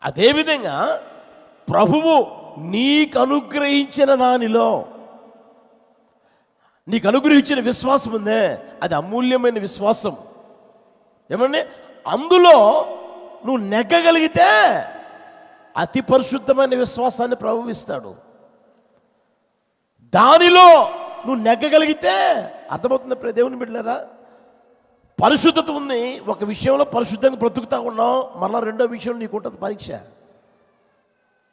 అదేవిధంగా ప్రభువు నీకు అనుగ్రహించిన దానిలో, నీకు అనుగ్రహించిన విశ్వాసం ఉందే, అది అమూల్యమైన విశ్వాసం. ఏమండి, అందులో నువ్వు నెగ్గగలిగితే అతి పరిశుద్ధమైన విశ్వాసాన్ని ప్రభువు ఇస్తాడు. దానిలో నువ్వు నెగ్గగలిగితే, అర్థమవుతుంది దేవుని బిడ్డలారా, పరిశుద్ధత ఉంది. ఒక విషయంలో పరిశుద్ధంగా బ్రతుకుతా ఉన్నావు, మళ్ళీ రెండో విషయంలో నీకు ఉంటుంది పరీక్ష.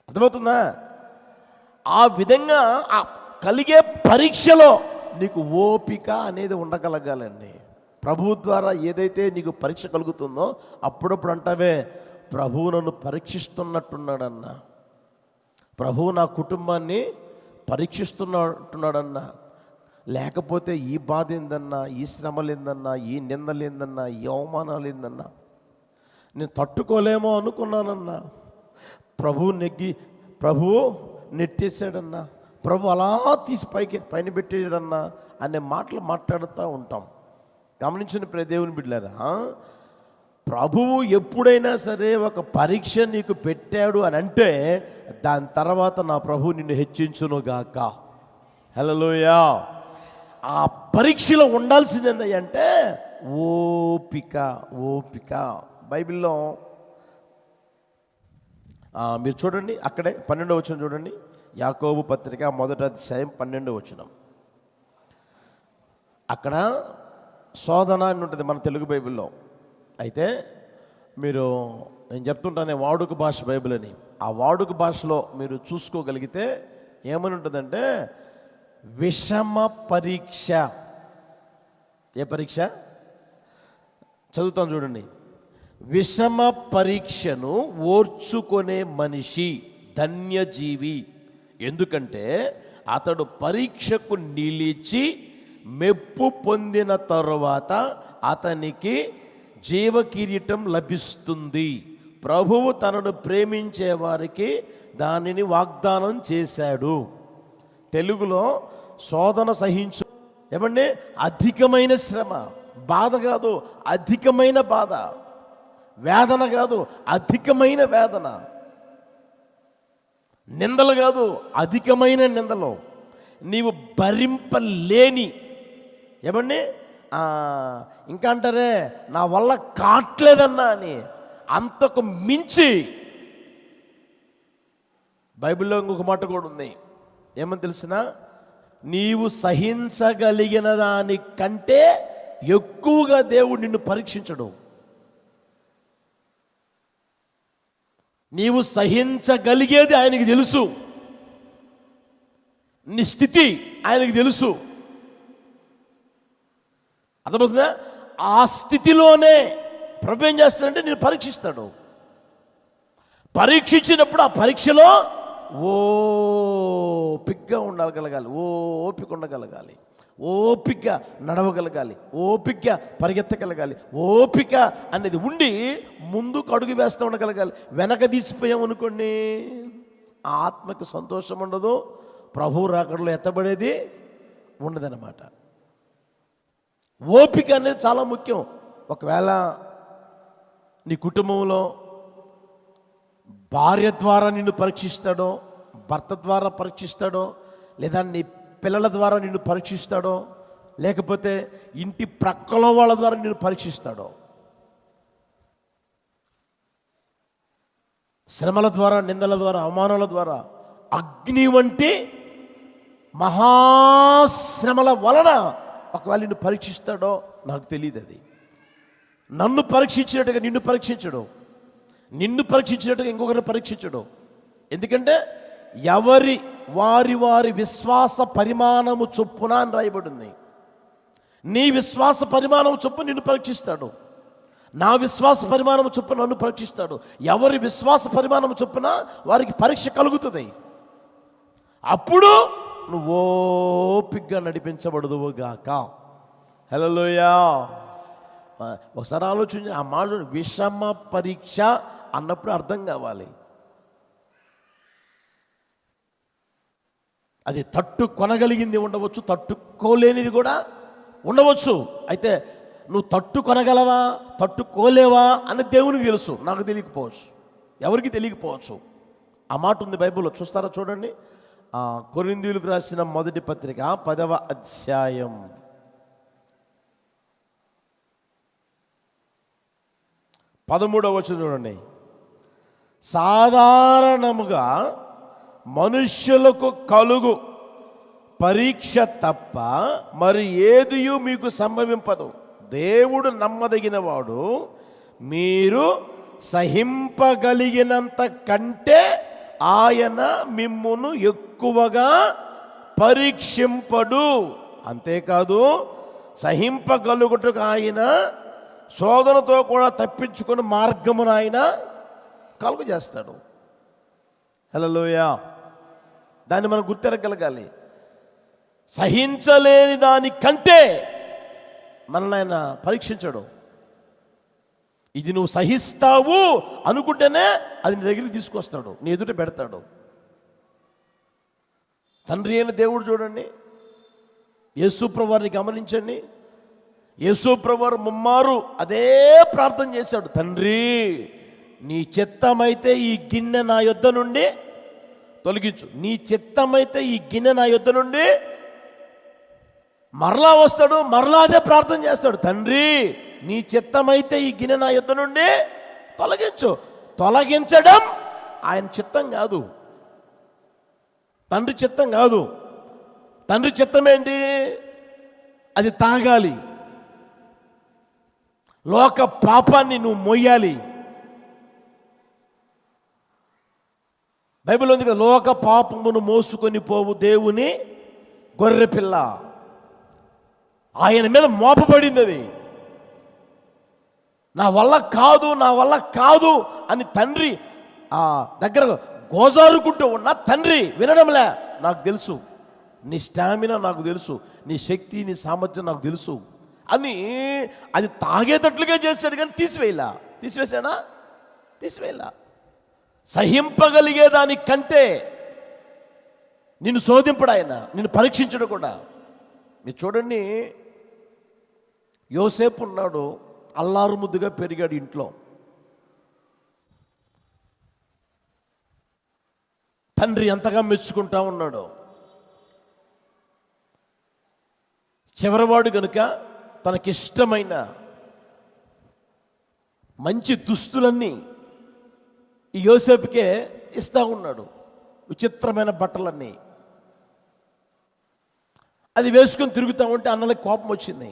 అర్థమవుతుందా? ఆ విధంగా ఆ కలిగే పరీక్షలో నీకు ఓపిక అనేది ఉండగలగాలండి. ప్రభువు ద్వారా ఏదైతే నీకు పరీక్ష కలుగుతుందో అప్పుడప్పుడు అంటావే, ప్రభువు నన్ను పరీక్షిస్తున్నట్టున్నాడన్నా, ప్రభువు నా కుటుంబాన్ని పరీక్షిస్తున్నట్టున్నాడన్నా, లేకపోతే ఈ బాధ ఏందన్నా, ఈ శ్రమలు ఏందన్నా, ఈ నిందలు ఏందన్నా, ఈ అవమానాలు ఏందన్నా, నేను తట్టుకోలేమో అనుకున్నానన్నా, ప్రభువు నెట్టేశాడన్నా, ప్రభు అలా తీసి పైన పెట్టేయడన్నా అనే మాటలు మాట్లాడుతూ ఉంటాం. గమనించిన దేవుని బిడ్డలారా, ప్రభువు ఎప్పుడైనా సరే ఒక పరీక్ష నీకు పెట్టాడు అని అంటే దాని తర్వాత నా ప్రభువు నిన్ను హెచ్చించునుగాక. హల్లెలూయా. ఆ పరీక్షలో ఉండాల్సింది ఏంటంటే ఓపిక. ఓపిక బైబిల్లో మీరు చూడండి, అక్కడే 12వ వచనం చూడండి. యాకోబు పత్రిక 1వ అధ్యాయం 12వ వచనం. అక్కడ శోధన అని ఉంటుంది మన తెలుగు బైబిల్లో. అయితే మీరు, నేను చెప్తుంటానే వాడుక భాష బైబిల్ అని, ఆ వాడుక భాషలో మీరు చూసుకోగలిగితే ఏమని ఉంటుందంటే విషమ పరీక్ష. ఏ పరీక్ష? చదువుతాను చూడండి. విషమ పరీక్షను ఓర్చుకునే మనిషి ధన్యజీవి, ఎందుకంటే అతడు పరీక్షకు నిలిచి మెప్పు పొందిన తరువాత అతనికి జీవకిరీటం లభిస్తుంది. ప్రభువు తనను ప్రేమించే వారికి దానిని వాగ్దానం చేశాడు. తెలుగులో శోధన సహించు. ఏమండి, అధికమైన శ్రమ, బాధ కాదు అధికమైన బాధ, వేదన కాదు అధికమైన వేదన, నిందలు కాదు అధికమైన నిందలు, నీవు భరింపలేని, ఏమండి ఇంకా అంటారే నా వల్ల కాట్లేదన్నా అని, అంతకు మించి బైబిల్లో ఇంకొక మాట కూడా ఉంది. ఏమని తెలిసినా, నీవు సహించగలిగిన దానికంటే ఎక్కువగా దేవుడు నిన్ను పరీక్షించడు. నీవు సహించగలిగేది ఆయనకి తెలుసు, నీ స్థితి ఆయనకి తెలుసు. అర్థమవుతుందా? ఆ స్థితిలోనే ప్రభు ఏం చేస్తాడంటే నేను పరీక్షిస్తాడు. పరీక్షించినప్పుడు ఆ పరీక్షలో ఓపికగా ఉండగలగాలి, ఓపిక ఉండగలగాలి, ఓపిక నడవగలగాలి, ఓపిక పరిగెత్తగలగాలి. ఓపిక అనేది ఉండి ముందుకు అడుగు వేస్తూ ఉండగలగాలి. వెనక తీసిపోయామనుకోండి ఆ ఆత్మకు సంతోషం ఉండదు, ప్రభువు రాకడలో ఎత్తబడేది ఉండదన్నమాట. ఓపిక అనేది చాలా ముఖ్యం. ఒకవేళ నీ కుటుంబంలో భార్య ద్వారా నిన్ను పరీక్షిస్తాడో, భర్త ద్వారా పరీక్షిస్తాడో, లేదా నీ పిల్లల ద్వారా నిన్ను పరీక్షిస్తాడో, లేకపోతే ఇంటి ప్రక్కలో వాళ్ళ ద్వారా నిన్ను పరీక్షిస్తాడో, శ్రమల ద్వారా, నిందల ద్వారా, అవమానాల ద్వారా, అగ్ని వంటి మహాశ్రమల వలన ఒకవేళ నిన్ను పరీక్షిస్తాడో నాకు తెలియదు. అది నన్ను పరీక్షించినట్టుగా నిన్ను పరీక్షించడు, నిన్ను పరీక్షించినట్టుగా ఇంకొకరిని పరీక్షించడు. ఎందుకంటే వారి వారి విశ్వాస పరిమాణము చొప్పున అని రాయబడింది. నీ విశ్వాస పరిమాణం చొప్పున నిన్ను పరీక్షిస్తాడు, నా విశ్వాస పరిమాణం చొప్పున నన్ను పరీక్షిస్తాడు. ఎవరి విశ్వాస పరిమాణం చొప్పున వారికి పరీక్ష కలుగుతుంది. అప్పుడు నువ్వు ఓపికగా నడిపించబడదువుగాక. హల్లెలూయా. ఒకసారి ఆలోచించి ఆ మాట విషమ పరీక్ష అన్నప్పుడు అర్థం కావాలి. అది తట్టుకొనగలిగింది ఉండవచ్చు, తట్టుకోలేనిది కూడా ఉండవచ్చు. అయితే నువ్వు తట్టుకొనగలవా, తట్టుకోలేవా అని దేవునికి తెలుసు, నాకు తెలియకపోవచ్చు. ఎవరికి తెలియకపోవచ్చు. ఆ మాట ఉంది బైబిల్లో, చూస్తారా? చూడండి, కొరింథీయులకు రాసిన మొదటి పత్రిక 10వ అధ్యాయం 13వ వచనం చూడండి. సాధారణముగా మనుష్యులకు కలుగు పరీక్ష తప్ప మరి ఏదియు మీకు సంభవింపదు. దేవుడు నమ్మదగినవాడు, మీరు సహింపగలిగినంత కంటే ఆయన మిమ్మును ఎక్కువగా పరీక్షింపడు. అంతేకాదు, సహింపగలుగుటకు ఆయన శోధనతో కూడా తప్పించుకుని మార్గమును ఆయన కలుగు చేస్తాడు. హల్లెలూయా. దాన్ని మనం గుర్తెరగలగాలి. సహించలేని దానికంటే మనల్ని ఆయన పరీక్షించడు. ఇది నువ్వు సహిస్తావు అనుకుంటేనే అది నీ దగ్గరికి తీసుకొస్తాడు, నీ ఎదుట పెడతాడు. తండ్రి అయిన దేవుడు చూడండి, యేసుప్రభువారిని గమనించండి. యేసుప్రభువారు ముమ్మారు అదే ప్రార్థన చేశాడు. తండ్రి, నీ చిత్తమైతే ఈ గిన్నె నా యొద్ద నుండి తొలగించు. నీ చిత్తమైతే ఈ గిన్నె నా యొద్ద నుండి. మరలా వస్తాడు, మరలా అదే ప్రార్థన చేస్తాడు. తండ్రి, నీ చిత్తమైతే ఈ గిన్నె నా యొద్ద నుండి తొలగించు. తొలగించడం ఆయన చిత్తం కాదు, తండ్రి చిత్తం కాదు. తండ్రి చిత్తం ఏంటి? అది తాగాలి, లోక పాపాన్ని నువ్వు మోయాలి. బైబిల్ ఉంది కదా, లోక పాపమును మోసుకొని పోవు దేవుని గొర్రెపిల్ల. ఆయన మీద మోపబడింది అది. నా వల్ల కాదు, నా వల్ల కాదు అని తండ్రి దగ్గర గోజారుకుంటూ ఉన్న తండ్రి వినడంలే. నాకు తెలుసు, నీ స్టామినా నాకు తెలుసు, నీ శక్తి, నీ సామర్థ్యం నాకు తెలుసు అని అది తాగేటట్లుగా చేశాడు, కానీ తీసివేశాడా? తీసివేయలా. సహింపగలిగేదానికంటే నిన్ను శోధింపడు ఆయన, నిన్ను పరీక్షించడు కూడా. మీరు చూడండి, యోసేపు ఉన్నాడు, అల్లారు ముద్దుగా పెరిగాడు ఇంట్లో. తండ్రి ఎంతగా మెచ్చుకుంటా ఉన్నాడు. చివరివాడు గనుక తనకిష్టమైన మంచి దుస్తులన్నీ ఈ యోసేపుకే ఇస్తా ఉన్నాడు, విచిత్రమైన బట్టలన్నీ. అది వేసుకొని తిరుగుతూ ఉంటే అన్నలకు కోపం వచ్చింది.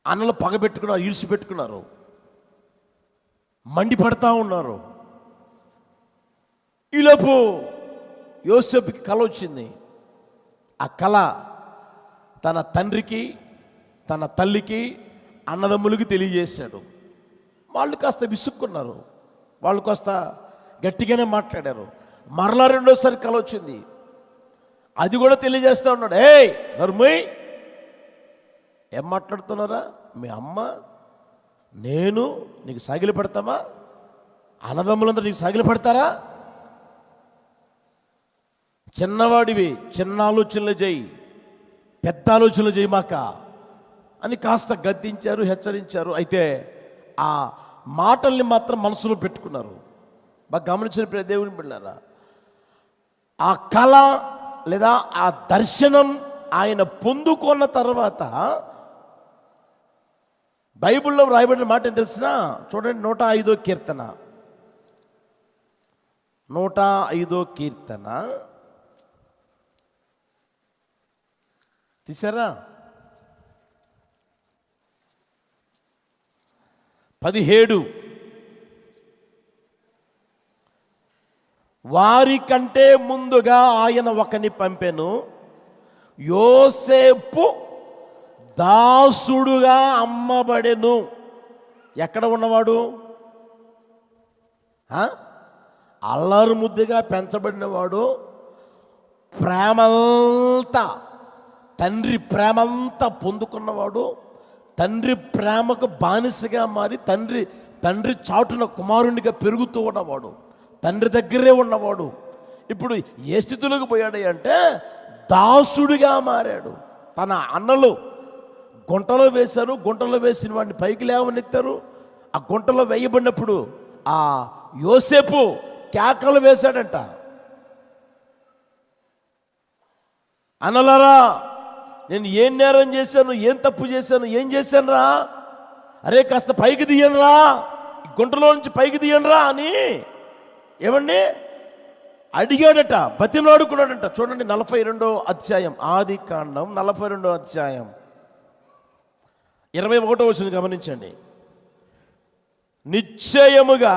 అన్నలు పగబెట్టుకున్నారు, ఈర్చి పెట్టుకున్నారు, మండిపడతా ఉన్నారు. ఈలోపు యోసేపుకి కల వచ్చింది. ఆ కళ తన తండ్రికి, తన తల్లికి, అన్నదమ్ములకి తెలియజేశాడు. వాళ్ళు కాస్త విసుక్కున్నారు, వాళ్ళు కాస్త గట్టిగానే మాట్లాడారు. మరలా రెండోసారి కల వచ్చింది, అది కూడా తెలియజేస్తూ ఉన్నాడు. ఏయ్ నర్మయ్, ఏం మాట్లాడుతున్నారా? మీ అమ్మ నేను నీకు సాగిలి పెడతామా? అన్నదమ్ములందరూ నీకు సాగిలి పెడతారా? చిన్నవాడివి, చిన్న ఆలోచనలు చేయి, పెద్ద ఆలోచనలు చేయమాక అని కాస్త గద్దించారు, హెచ్చరించారు. అయితే ఆ మాటల్ని మాత్రం మనసులో పెట్టుకున్నారు. బాగా గమనించిన దేవుని బిడ్డలారా, ఆ కళ లేదా ఆ దర్శనం ఆయన పొందుకున్న తర్వాత బైబిల్లో రాయబడిన మాట ఏం తెలిసిన? చూడండి, 105వ కీర్తన, 105వ కీర్తన తీసారా? 17. వారి కంటే ముందుగా ఆయన ఒకని పంపెను, యోసేపు దాసుడుగా అమ్మబడెను. ఎక్కడ ఉన్నవాడు? అల్లరు ముద్దుగా పెంచబడినవాడు. ప్రేమంతా, తండ్రి ప్రేమంతా పొందుకున్నవాడు. తండ్రి ప్రేమకు బానిసగా మారి తండ్రి చాటున కుమారునిగా పెరుగుతూ ఉన్నవాడు, తండ్రి దగ్గరే ఉన్నవాడు. ఇప్పుడు ఏ స్థితిలోకి పోయాడు అంటే దాసుడిగా మారాడు. తన అన్నలు గుంటలో వేశారు, గుంటలో వేసిన వాడిని పైకి లేవనెత్తారు. ఆ గుంటలో వేయబడినప్పుడు ఆ యోసేపు కేకలు వేశాడంట. అన్నలారా, నేను ఏం నేరం చేశాను, ఏం తప్పు చేశాను, ఏం చేశాను రా, అరే కాస్త పైకి తీయనురా, గుంటలో నుంచి పైకి తీయనురా అని ఏమండి అడిగాడట, బతిమలాడుకున్నాడంట. చూడండి 42వ అధ్యాయం, ఆది కాండం 42వ అధ్యాయం 21వ వచనం గమనించండి. నిశ్చయముగా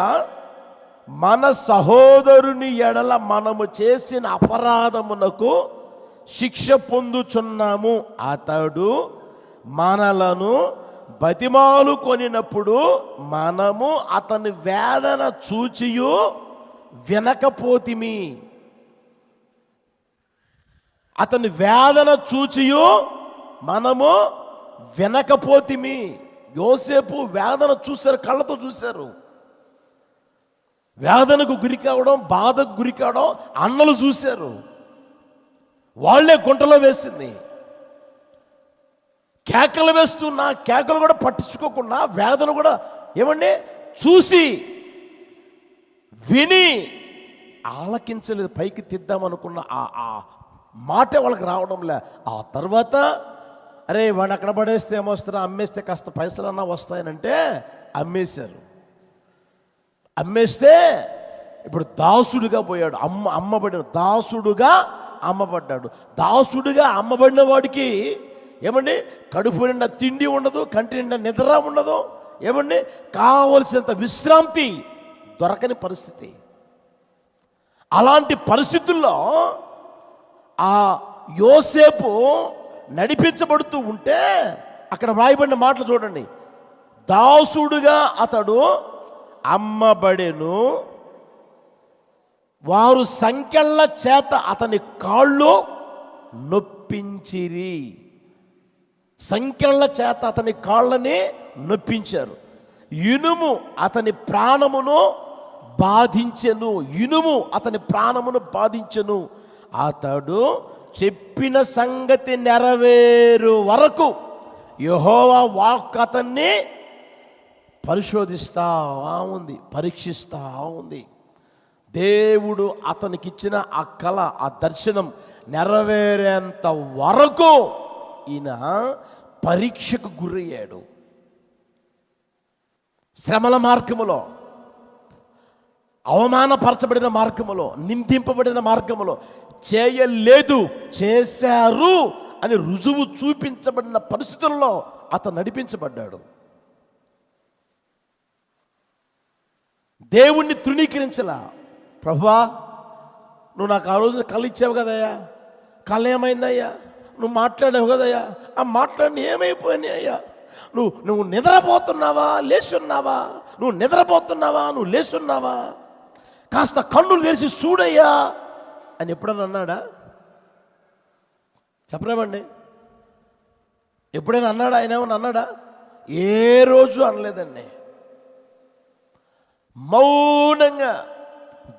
మన సహోదరుని ఎడల మనము చేసిన అపరాధమునకు శిక్ష పొందుచున్నాము, అతడు మనలను బతిమాలు కొనినప్పుడు మనము అతని వేదన చూచియు వినకపోతిమి. అతని వేదన చూచియు మనము వినకపోతిమి. యోసేపు వేదన చూశారు, కళ్ళతో చూశారు. వేదనకు గురి కావడం, బాధకు గురి కావడం అన్నలు చూశారు. వాళ్లే గుంటలో వేసింది. కేకలు వేస్తున్నా కేకలు కూడా పట్టించుకోకుండా వేదన కూడా ఏమండి చూసి విని ఆలకించలేదు. పైకి తీద్దామనుకున్న ఆ మాట వాళ్ళకి రావడంలే. ఆ తర్వాత అరే వాడిని అక్కడ పడేస్తే ఏమొస్తారా, అమ్మేస్తే కాస్త పైసలన్నా వస్తాయనంటే అమ్మేశారు. అమ్మేస్తే ఇప్పుడు దాసుడుగా పోయాడు. అమ్మబడిన దాసుడుగా అమ్మబడ్డాడు. దాసుడుగా అమ్మబడిన వాడికి ఏమండి కడుపు నిండా తిండి ఉండదు, కంటి నిండా నిద్ర ఉండదు, ఏమండి కావలసినంత విశ్రాంతి దొరకని పరిస్థితి. అలాంటి పరిస్థితుల్లో ఆ యోసేపు నడిపించబడుతూ ఉంటే అక్కడ వ్రాయబడిన మాటలు చూడండి. దాసుడుగా అతడు అమ్మబడెను, వారు సంకెళ్ళ చేత అతని కాళ్ళు నొప్పించిరి. సంకెళ్ళ చేత అతని కాళ్ళని నొప్పించారు. ఇనుము అతని ప్రాణమును బాధించెను. ఇనుము అతని ప్రాణమును బాధించెను. అతడు చెప్పిన సంగతి నెరవేరు వరకు యెహోవా వాక్కు అతన్ని పరిశోధిస్తా ఉంది, పరీక్షిస్తా ఉంది. దేవుడు అతనికిచ్చిన ఆ కళ, ఆ దర్శనం నెరవేరేంత వరకు ఈయన పరీక్షకు గురయ్యాడు. శ్రమల మార్గములో, అవమానపరచబడిన మార్గములో, నిందింపబడిన మార్గములో, చేయలేదు చేశారు అని రుజువు చూపించబడిన పరిస్థితుల్లో అతను నడిపించబడ్డాడు. దేవుణ్ణి తృణీకరించలా. ప్రభువా, నువ్వు నాకు ఆ రోజు కళ్ళు ఇచ్చావు కదయ్యా, కళ్ళు ఏమైందయ్యా, నువ్వు మాట్లాడావు కదయ్యా, ఆ మాట్లాడిన ఏమైపోయినాయి అయ్యా, నువ్వు నిద్రపోతున్నావా లేచున్నావా, నువ్వు నిద్రపోతున్నావా నువ్వు లేచున్నావా, కాస్త కన్నులు తెరిచి చూడయ్యా అని ఎప్పుడన్నా అన్నాడా? చెప్పలేమండి. ఎప్పుడైనా అన్నాడా? ఆయన ఏమన్నా అన్నాడా? ఏ రోజు అనలేదండి. మౌనంగా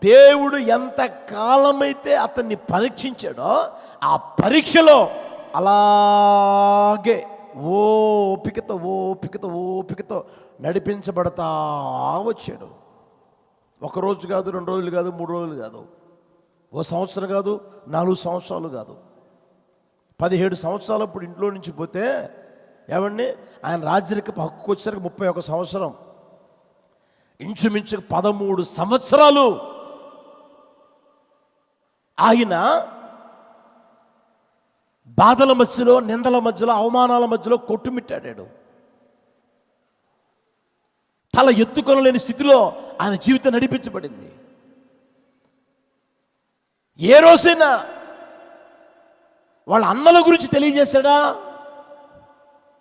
దేవుడు ఎంత కాలమైతే అతన్ని పరీక్షించాడో ఆ పరీక్షలో అలాగే ఓపికతో ఓపికతో ఓపికతో నడిపించబడతా వచ్చాడు. ఒక రోజు కాదు, 2 రోజులు కాదు, 3 రోజులు కాదు, ఓ సంవత్సరం కాదు, 4 సంవత్సరాలు కాదు, 17 సంవత్సరాలప్పుడు ఇంట్లో నుంచి పోతే ఏమండి ఆయన రాజరికపు హక్కు వచ్చేసరికి 31 సంవత్సరం, ఇంచుమించు 13 సంవత్సరాలు ఆయన బాధల మధ్యలో, నిందల మధ్యలో, అవమానాల మధ్యలో కొట్టుమిట్టాడాడు. తల ఎత్తుకొనలేని స్థితిలో ఆయన జీవితం నడిపించబడింది. ఏ రోజైనా వాళ్ళ అన్నల గురించి తెలియజేశాడా?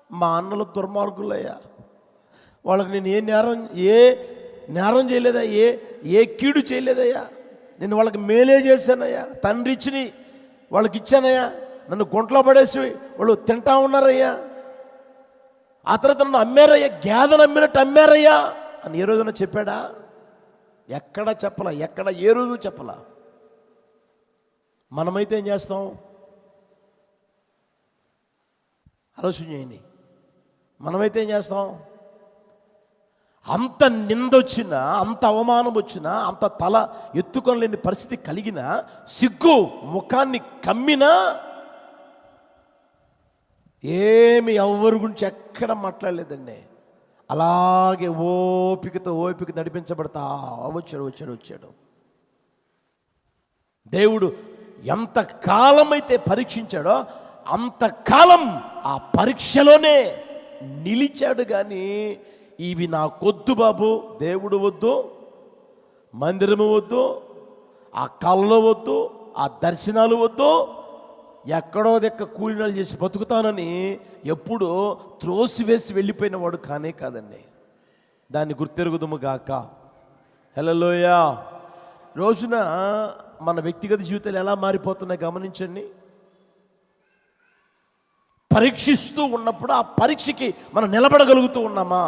మా అన్నలు దుర్మార్గులయ్యా, వాళ్ళకి నేను ఏ నేరం చేయలేదా, ఏ కీడు చేయలేదయ్యా, నేను వాళ్ళకి మేలే చేశానయ్యా, తండ్రి ఇచ్చిని వాళ్ళకి ఇచ్చానయ్యా, నన్ను గుంట్లో పడేసి వాళ్ళు తింటా ఉన్నారయ్యా, ఆ తర్వాత నన్ను అమ్మారయ్యా, గేదెను అమ్మినట్టు అమ్మారయ్యా అని ఏ రోజున చెప్పాడా? ఎక్కడ చెప్పలా, ఎక్కడ ఏ రోజు చెప్పలా. మనమైతే ఏం చేస్తాం? ఆలోచన చేయండి. మనమైతే ఏం చేస్తాం? అంత నిందొచ్చినా, అంత అవమానం వచ్చినా, అంత తల ఎత్తుకొనలేని పరిస్థితి కలిగినా, సిగ్గు ముఖాన్ని కమ్మినా ఏమి ఎవరి గురించి ఎక్కడ మాట్లాడలేదండి. అలాగే ఓపిక నడిపించబడతా వచ్చాడు. దేవుడు ఎంత కాలమైతే పరీక్షించాడో అంతకాలం ఆ పరీక్షలోనే నిలిచాడు. కానీ ఇవి నాకొద్దు బాబు, దేవుడు వద్దు, మందిరము వద్దు, ఆ కళ్ళు వద్దు, ఆ దర్శనాలు వద్దు, ఎక్కడో దెక్క కూలినాలు చేసి బతుకుతానని ఎప్పుడు త్రోసివేసి వెళ్ళిపోయిన వాడు కానే కాదండి. దాన్ని గుర్తెరుగుదుము గాక. హల్లెలూయా. రోజున మన వ్యక్తిగత జీవితాలు ఎలా మారిపోతున్నాయి గమనించండి. పరీక్షిస్తూ ఉన్నప్పుడు ఆ పరీక్షకి మనం నిలబడగలుగుతూ ఉన్నామా?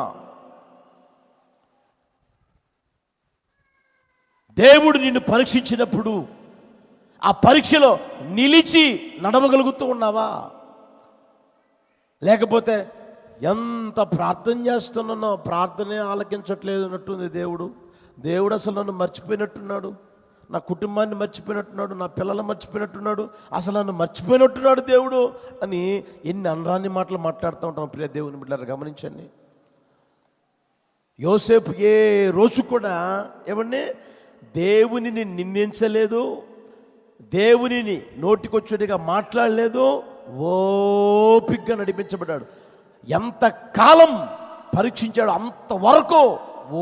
దేవుడు నిన్ను పరీక్షించినప్పుడు ఆ పరీక్షలో నిలిచి నడవగలుగుతూ ఉన్నావా? లేకపోతే ఎంత ప్రార్థన చేస్తున్నానో ప్రార్థనే ఆలకించట్లేదు అన్నట్టుంది. దేవుడు అసలు నన్ను మర్చిపోయినట్టున్నాడు, నా కుటుంబాన్ని మర్చిపోయినట్టున్నాడు, నా పిల్లలు మర్చిపోయినట్టున్నాడు, అసలు నన్ను మర్చిపోయినట్టున్నాడు దేవుడు అని ఎన్ని అనరాని మాటలు మాట్లాడుతూ ఉంటాం. ప్రియ దేవుని బిడ్డలారా గమనించండి. యోసేపు ఏ రోజు కూడా ఏమండి దేవునిని నిందించలేదు, దేవునిని నోటికొచ్చుడిగా మాట్లాడలేదు, ఓపికగా నడిపించబడ్డాడు. ఎంత కాలం పరీక్షించాడు అంతవరకు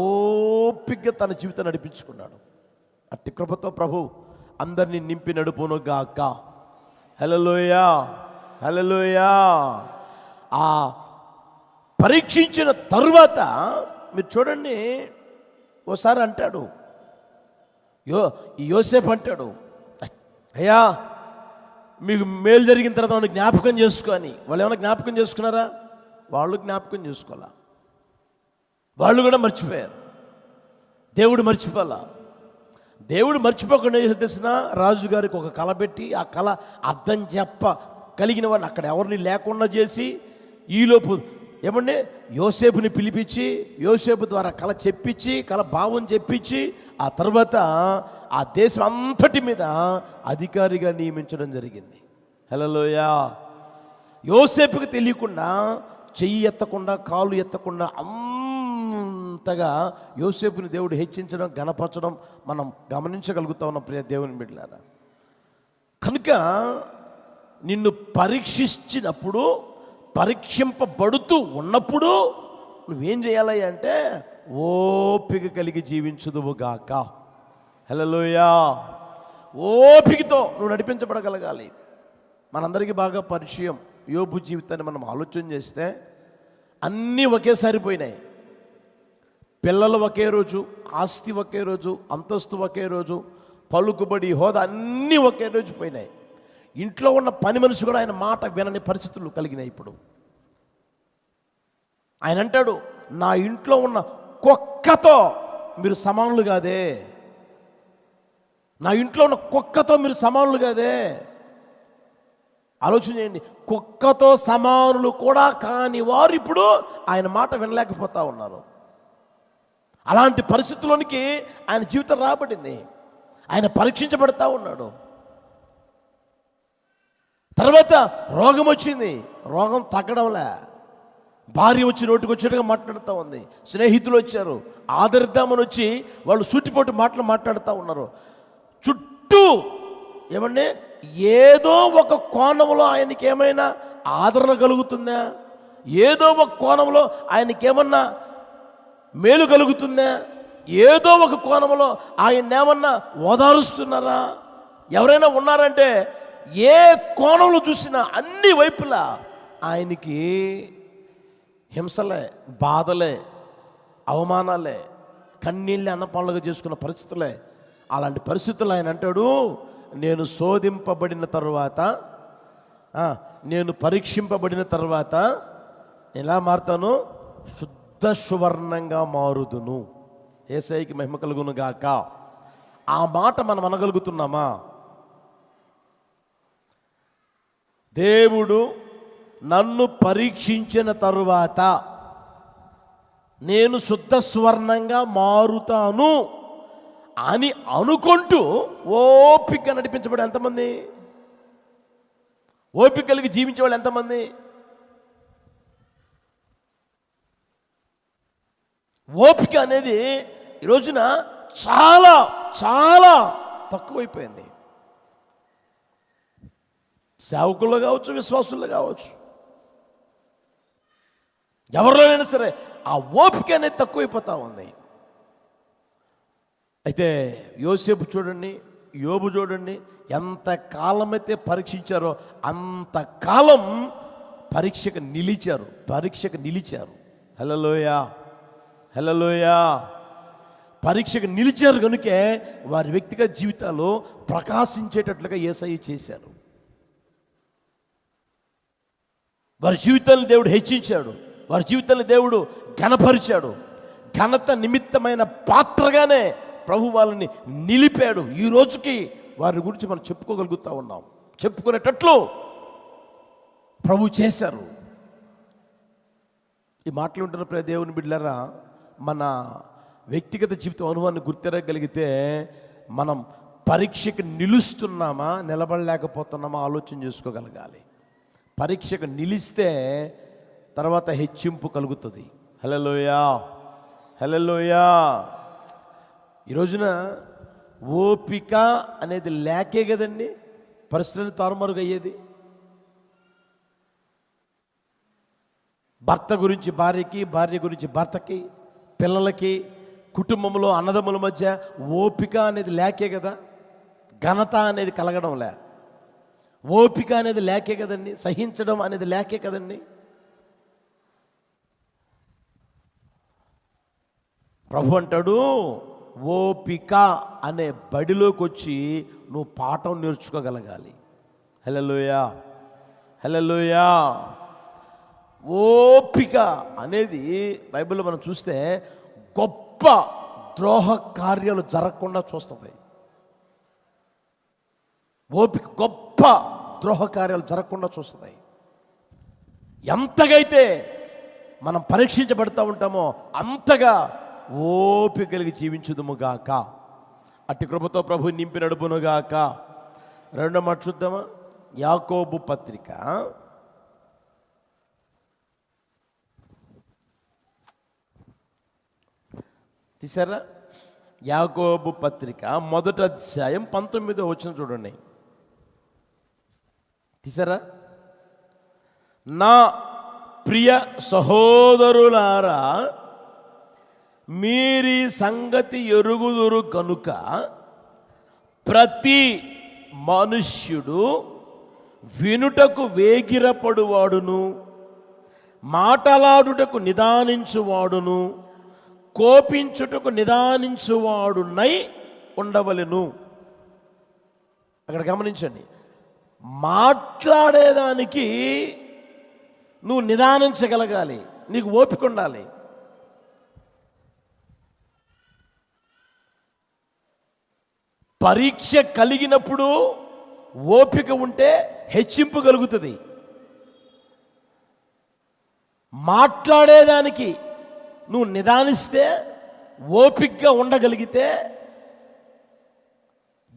ఓపికగా తన జీవితం నడిపించుకున్నాడు. అట్టి కృపతో ప్రభు అందరినీ నింపి నడుపును గాక. హల్లెలూయా, హల్లెలూయా. ఆ పరీక్షించిన తరువాత మీరు చూడండి, ఓసారి అంటాడు యోసేపు అంటాడు, అయ్యా మీకు మేలు జరిగిన తర్వాత నన్ను జ్ఞాపకం చేసుకొని. వాళ్ళు ఏమైనా జ్ఞాపకం చేసుకున్నారా? వాళ్ళు జ్ఞాపకం చేసుకోవాలా, వాళ్ళు కూడా మర్చిపోయారు. దేవుడు మర్చిపోలా. దేవుడు మర్చిపోకుండా ఏం తెలిసిన, రాజుగారికి ఒక కళ పెట్టి ఆ కళ అర్థం కలిగిన వాడిని అక్కడ ఎవరిని లేకుండా చేసి, ఈలోపు ఏమంటే యోసేపుని పిలిపించి యోసేపు ద్వారా కళ చెప్పించి, కళ భావం చెప్పించి, ఆ తర్వాత ఆ దేశం అంతటి మీద అధికారిగా నియమించడం జరిగింది. హల్లెలూయా. యోసేపుకి తెలియకుండా, చెయ్యి ఎత్తకుండా, కాలు ఎత్తకుండా అంతగా యోసేపుని దేవుడు హెచ్చించడం, గణపరచడం మనం గమనించగలుగుతా ఉన్నాం. ప్రియ దేవుని బిడ్డలారా, కనుక నిన్ను పరీక్షించినప్పుడు, పరీక్షింపబడుతూ ఉన్నప్పుడు నువ్వేం చేయాలి అంటే ఓపిక కలిగి జీవించుదువు గాక. హల్లెలూయా. ఓపికతో నువ్వు నడిపించబడగలగాలి. మనందరికీ బాగా పరిచయం యోబు జీవితాన్ని మనం ఆలోచన చేస్తే అన్నీ ఒకేసారి పోయినాయి. పిల్లలు ఒకే రోజు, ఆస్తి ఒకే రోజు, అంతస్తు ఒకే రోజు, పలుకుబడి, హోదా అన్నీ ఒకే రోజు పోయినాయి. ఇంట్లో ఉన్న పని మనిషి కూడా ఆయన మాట వినని పరిస్థితులు కలిగినాయి. ఇప్పుడు ఆయన అంటాడు, నా ఇంట్లో ఉన్న కుక్కతో మీరు సమానులు కాదే, నా ఇంట్లో ఉన్న కుక్కతో మీరు సమానులు కాదే. ఆలోచన చేయండి. కుక్కతో సమానులు కూడా కాని వారు ఇప్పుడు ఆయన మాట వినలేకపోతా ఉన్నారు. అలాంటి పరిస్థితుల్లోనికి ఆయన జీవితం రాబడింది. ఆయన పరీక్షించబడతా ఉన్నాడు. తర్వాత రోగం వచ్చింది, రోగం తగ్గడంలే. భార్య వచ్చి నోటికి వచ్చేట్టుగా మాట్లాడుతూ ఉంది. స్నేహితులు వచ్చారు, ఆదరిద్దామని వచ్చి వాళ్ళు సూటిపోటు మాటలు మాట్లాడుతూ ఉన్నారు. చుట్టూ ఏమండి ఏదో ఒక కోణంలో ఆయనకి ఏమైనా ఆదరణ కలుగుతుందా? ఏదో ఒక కోణంలో ఆయనకి ఏమన్నా మేలు కలుగుతుందా? ఏదో ఒక కోణంలో ఆయన ఏమన్నా ఓదారుస్తున్నారా? ఎవరైనా ఉన్నారంటే ఏ కోణంలో చూసినా అన్ని వైపులా ఆయనకి హింసలే, బాధలే, అవమానాలే, కన్నీళ్ళే అన్నపాలుగా చేసుకున్న పరిస్థితులే. అలాంటి పరిస్థితులు ఆయన అంటాడు, నేను శోధింపబడిన తరువాత, నేను పరీక్షింపబడిన తర్వాత ఎలా మారుతాను? శుద్ధ సువర్ణంగా మారుదును. యేసయ్యకి మహిమ కలుగును గాక. ఆ మాట మనం అనగలుగుతున్నామా? దేవుడు నన్ను పరీక్షించిన తరువాత నేను శుద్ధ స్వర్ణంగా మారుతాను అని అనుకుంటూ ఓపిక నడిపించబడే ఎంతమంది? ఓపిక కలిగి జీవించే వాళ్ళు ఎంతమంది? ఓపిక అనేది ఈ రోజున చాలా చాలా తక్కువైపోయింది. సేవకుల్లో కావచ్చు, విశ్వాసుల్లో కావచ్చు, ఎవరిలోనైనా సరే ఆ ఓపిక అనేది తక్కువైపోతూ ఉంది. అయితే యోసేపు చూడండి, యోబు చూడండి, ఎంత కాలమైతే పరీక్షించారో అంతకాలం పరీక్షకు నిలిచారు. హల్లెలూయా, హల్లెలూయా. పరీక్షకు నిలిచారు కనుకే వారి వ్యక్తిగత జీవితాలు ప్రకాశించేటట్లుగా యేసయ్య చేశారు. వారి జీవితాన్ని దేవుడు హెచ్చించాడు, వారి జీవితాన్ని దేవుడు ఘనపరిచాడు. ఘనత నిమిత్తమైన పాత్రగానే ప్రభు వాళ్ళని నిలిపాడు. ఈ రోజుకి వారి గురించి మనం చెప్పుకోగలుగుతూ ఉన్నాం. చెప్పుకునేటట్లు ప్రభు చేశారు. ఈ మాటలు ఉంటున్న ప్రియ దేవుని బిడ్డలారా, మన వ్యక్తిగత జీవితం అనుభవాన్ని గుర్తిరగలిగితే మనం పరీక్షకు నిలుస్తున్నామా, నిలబడలేకపోతున్నామా ఆలోచన చేసుకోగలగాలి. పరీక్షకు నిలిస్తే తర్వాత హెచ్చింపు కలుగుతుంది. హల్లెలూయా, హల్లెలూయా. ఈ రోజున ఓపిక అనేది లేకే కదండి పరిస్థితులను తారుమారుగా అయ్యేది. భర్త గురించి భార్యకి, భార్య గురించి భర్తకి, పిల్లలకి, కుటుంబంలో అన్నదమ్ముల మధ్య ఓపిక అనేది లేకే కదా ఘనత అనేది కలగడం లే. ఓపిక అనేది లేకే కదండి, సహించడం అనేది లేకే కదండి. ప్రభు అంటాడు, ఓపిక అనే బడిలోకి వచ్చి నువ్వు పాఠం నేర్చుకోగలగాలి. హల్లెలూయా, హల్లెలూయా. ఓపిక అనేది బైబిల్లో మనం చూస్తే గొప్ప ద్రోహ కార్యాలు జరగకుండా చూస్తుంది. ఓపిక గొప్ప ద్రోహ కార్యాలు జరగకుండా చూస్తుంది. ఎంతగైతే మనం పరీక్షించబడతా ఉంటామో అంతగా ఓపిక కలిగి జీవించుదుముగాక. అట్టి కృపతో ప్రభు నింపి నడుపునుగాక. రెండో మాట చూద్దామా? యాకోబు పత్రిక తీసారా? యాకోబు పత్రిక 1వ అధ్యాయం 19వ వచనం చూడండి. తీసారా? నా ప్రియ సహోదరులారా, మీరీ సంగతి ఎరుగుదురు కనుక ప్రతి మనుష్యుడు వినుటకు వేగిరపడువాడును, మాటలాడుటకు నిదానించువాడును, కోపించుటకు నిదానించువాడునై ఉండవలెను. అక్కడ గమనించండి, మాట్లాడేదానికి నువ్వు నిదానించగలగాలి, నీకు ఓపిక ఉండాలి. పరీక్ష కలిగినప్పుడు ఓపిక ఉంటే హెచ్చింపు కలుగుతుంది. మాట్లాడేదానికి నువ్వు నిదానిస్తే, ఓపికగా ఉండగలిగితే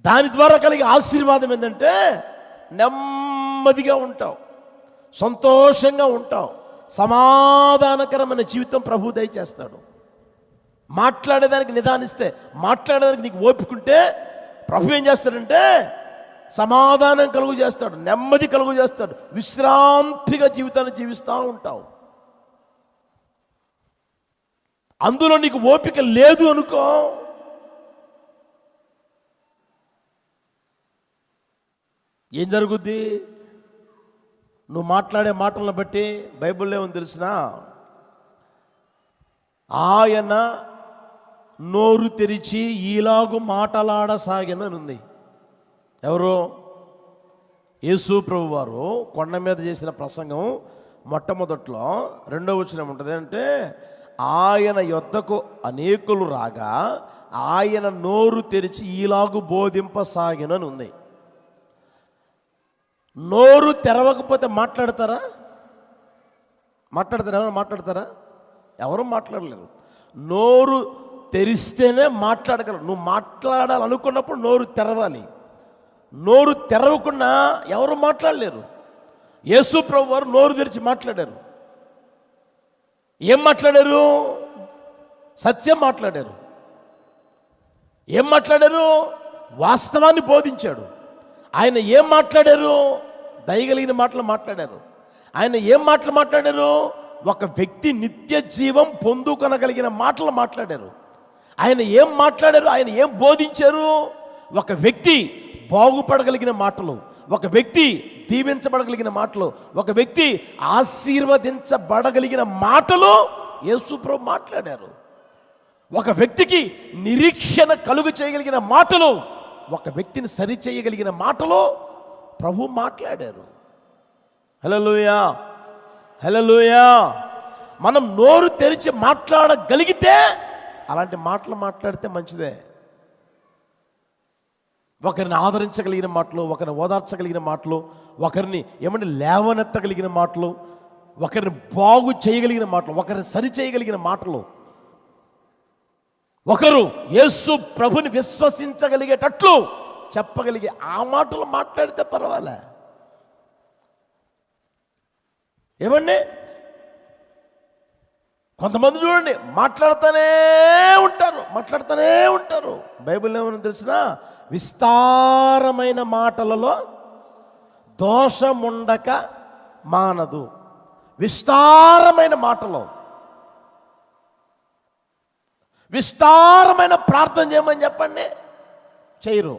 దాని ద్వారా కలిగే ఆశీర్వాదం ఏంటంటే నెమ్మదిగా ఉంటావు, సంతోషంగా ఉంటావు, సమాధానకరమైన జీవితం ప్రభు దయచేస్తాడు. మాట్లాడేదానికి నిదానిస్తే, మాట్లాడేదానికి నీకు ఓపిక ఉంటే ప్రభు ఏం చేస్తాడంటే సమాధానం కలుగు చేస్తాడు, నెమ్మది కలుగు చేస్తాడు, విశ్రాంతిగా జీవితాన్ని జీవిస్తూ ఉంటావు. అందులో నీకు ఓపిక లేదు అనుకో, ఏం జరుగుద్ది? నువ్వు మాట్లాడే మాటలను బట్టి బైబిల్లో ఏమని తెలిసినా, ఆయన నోరు తెరిచి ఈలాగు మాటలాడసాగెనని ఉంది. ఎవరు? యేసు ప్రభు వారు కొండ మీద చేసిన ప్రసంగం మొట్టమొదట్లో 2వ వచనం ఉంటుంది. అంటే ఆయన యొద్దకు అనేకులు రాగా ఆయన నోరు తెరిచి ఈలాగు బోధింపసాగెనని ఉంది. నోరు తెరవకపోతే మాట్లాడతారా? మాట్లాడతారా? ఎవరు మాట్లాడలేరు. నోరు తెరిస్తేనే మాట్లాడగలరు. నువ్వు మాట్లాడాలనుకున్నప్పుడు నోరు తెరవాలి. నోరు తెరవకుండా ఎవరు మాట్లాడలేరు. యేసు ప్రభు వారు నోరు తెరిచి మాట్లాడారు. ఏం మాట్లాడారు? సత్యం మాట్లాడారు. ఏం మాట్లాడారు? వాస్తవాన్ని బోధించాడు. ఆయన ఏం మాట్లాడారు? దయగలిగిన మాటలు మాట్లాడారు. ఆయన ఏం మాటలు మాట్లాడారు? ఒక వ్యక్తి నిత్య జీవం పొందుకొనగలిగిన మాటలు మాట్లాడారు. ఆయన ఏం మాట్లాడారు? ఆయన ఏం బోధించారు? ఒక వ్యక్తి బాగుపడగలిగిన మాటలు, ఒక వ్యక్తి దీవించబడగలిగిన మాటలు, ఒక వ్యక్తి ఆశీర్వదించబడగలిగిన మాటలు యేసు ప్రభు మాట్లాడారు. ఒక వ్యక్తికి నిరీక్షణ కలుగు చేయగలిగిన మాటలు, ఒక వ్యక్తిని సరి చేయగలిగిన మాటలు ప్రభు మాట్లాడారు. హల్లెలూయా, హల్లెలూయా. మనం నోరు తెరిచి మాట్లాడగలిగితే అలాంటి మాటలు మాట్లాడితే మంచిదే. ఒకరిని ఆదరించగలిగిన మాటలు, ఒకరిని ఓదార్చగలిగిన మాటలు, ఒకరిని లేవనెత్తగలిగిన మాటలు, ఒకరిని బాగు చేయగలిగిన మాటలు, ఒకరిని సరి చేయగలిగిన మాటలు, ఒకరు యేసు ప్రభుని విశ్వసించగలిగేటట్లు చెప్పగలిగే ఆ మాటలు మాట్లాడితే పర్వాలే. ఏమండి, కొంతమంది చూడండి మాట్లాడుతూనే ఉంటారు. బైబిల్ ఏమని తెలిసినా, విస్తారమైన మాటలలో దోషముండక మానదు. విస్తారమైన మాటలు, విస్తారమైన ప్రార్థన చేయమని చెప్పండి, చేయరు.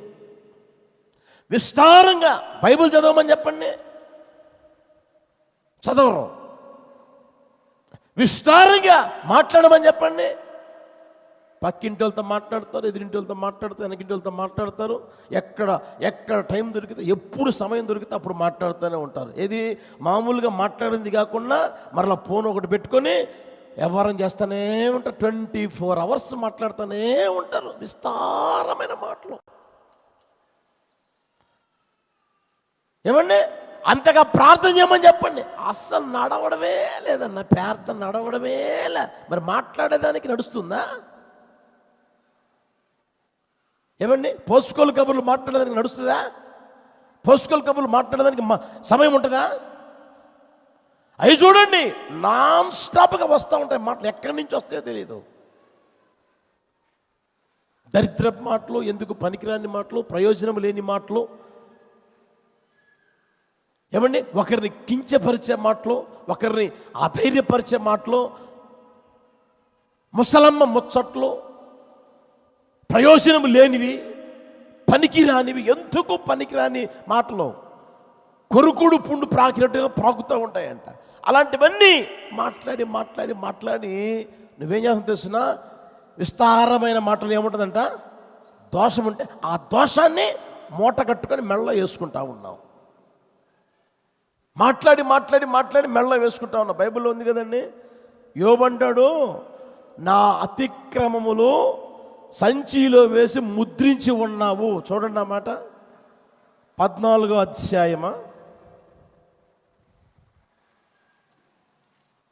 విస్తారంగా బైబిల్ చదవమని చెప్పండి, చదవరు. విస్తారంగా మాట్లాడమని చెప్పండి, పక్కింటి వాళ్ళతో మాట్లాడతారు, ఎదురింటి వాళ్ళతో మాట్లాడతారు, వెనకింటి వాళ్ళతో మాట్లాడతారు. ఎక్కడ టైం దొరికితే, ఎప్పుడు సమయం దొరికితే అప్పుడు మాట్లాడుతూనే ఉంటారు. ఏది మామూలుగా మాట్లాడింది కాకుండా మరలా ఫోన్ ఒకటి పెట్టుకొని వ్యవహారం చేస్తూనే ఉంటారు. 24 hours మాట్లాడుతూనే ఉంటారు. విస్తారమైన మాటలు. ఏమండి, అంతగా ప్రార్థన చేయమని చెప్పండి, అస్సలు నడవడమే లేదన్న. ప్రార్థన నడవడమే లే. మరి మాట్లాడేదానికి నడుస్తుందా? ఏమండి, పోసుకోలు కబుర్లు మాట్లాడేదానికి నడుస్తుందా? పోసుకోలు కబుర్లు మాట్లాడేదానికి సమయం ఉంటుందా? అవి చూడండి నాన్ స్టాప్గా వస్తూ ఉంటాయి మాటలు. ఎక్కడి నుంచి వస్తాయో తెలియదు. దరిద్రపు మాటలు, ఎందుకు పనికిరాని మాటలు, ప్రయోజనం లేని మాటలు. ఏమండి, ఒకరిని కించపరిచే మాటలు, ఒకరిని అధైర్యపరిచే మాటలు, ముసలమ్మ ముచ్చట్లు, ప్రయోజనం లేనివి, పనికిరానివి, ఎందుకు పనికిరాని మాటలు కొరుకుడు పుండు ప్రాకినట్టుగా ప్రాకుతూ ఉంటాయంట. అలాంటివన్నీ మాట్లాడి నువ్వేం చేస్తావు తెలుసునా? విస్తారమైన మాటలు ఏముంటుందంట? దోషం ఉంటే ఆ దోషాన్ని మూట కట్టుకొని మెళ్ళ వేసుకుంటా ఉన్నావు. మాట్లాడి మెళ్ళ వేసుకుంటా ఉన్నావు. బైబిల్లో ఉంది కదండి, యోబు అంటాడు, నా అతిక్రమములు సంచిలో వేసి ముద్రించి ఉన్నావు. చూడండి ఆ మాట, 14వ అధ్యాయమా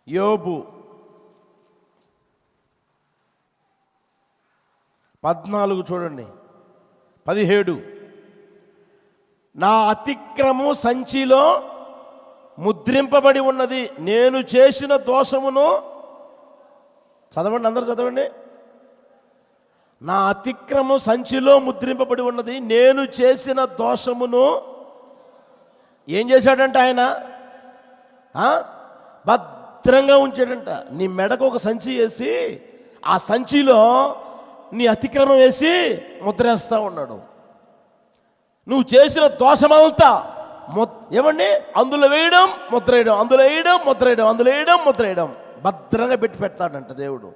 యోబు 14 చూడండి, 17. నా అతిక్రమము సంచిలో ముద్రింపబడి ఉన్నది, నేను చేసిన దోషమును. చదవండి, అందరూ చదవండి. నా అతిక్రమం సంచిలో ముద్రింపబడి ఉన్నది, నేను చేసిన దోషమును. ఏం చేశాడంట ఆయన? భద్రంగా ఉంచాడంట. నీ మెడకు ఒక సంచి వేసి ఆ సంచిలో నీ అతిక్రమం వేసి ముద్రేస్తూ ఉన్నాడు. నువ్వు చేసిన దోషమంతా ఏమండి అందులో వేయడం, ముద్రేయడం, అందులో వేయడం, ముద్రేయడం, అందులో వేయడం, ముద్రేయడం, భద్రంగా పెడతాడంట దేవుడు.